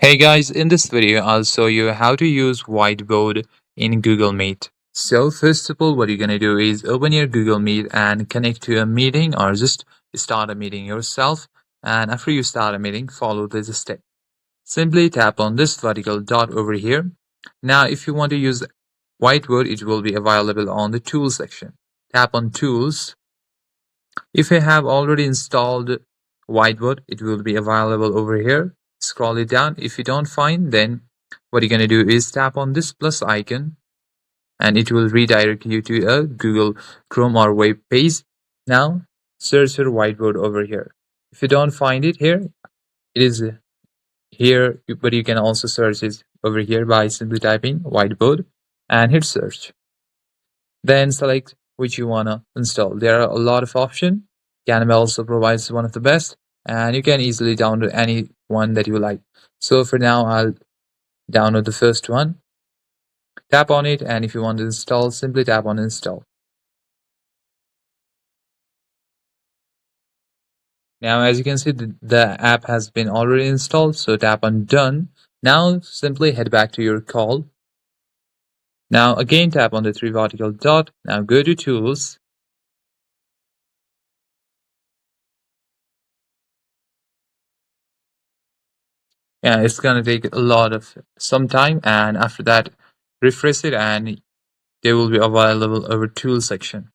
Hey guys, in this video, I'll show you how to use Whiteboard in Google Meet. So first of all, what you're going to do is open your Google Meet and connect to a meeting or just start a meeting yourself. And after you start a meeting, follow this step. Simply tap on this vertical dot over here. Now, if you want to use Whiteboard, it will be available on the Tools section. Tap on Tools. If you have already installed Whiteboard, it will be available over here. Scroll it down. If you don't find, then what you're going to do is tap on this plus icon and it will redirect you to a Google Chrome or web page. Now search for Whiteboard over here. If you don't find it here, it is here, but you can also search it over here by simply typing Whiteboard and hit search. Then select which you want to install. There are a lot of options. Canva also provides one of the best, and you can easily download any one that you like. So for now, I'll download the first one. Tap on it, and if you want to install, simply tap on install. Now, as you can see, the app has been already installed, so tap on done. Now, simply head back to your call. Now, again, tap on the three vertical dot. Now, go to Tools. Yeah, it's gonna take a lot of some time, and after that, refresh it, and they will be available over Tools section.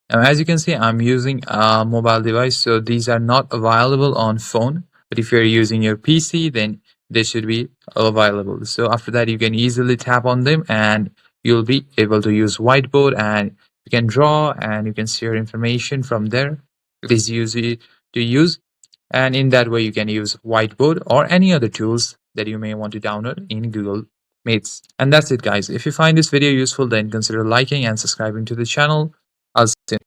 Now, as you can see, I'm using a mobile device, so these are not available on phone. But if you're using your PC, then they should be available. So after that, you can easily tap on them, and you'll be able to use Whiteboard, and you can draw, and you can share information from there. It is easy to use, and in that way, you can use Whiteboard or any other tools that you may want to download in Google Meets. And that's it, guys. If you find this video useful, then consider liking and subscribing to the channel. I'll see you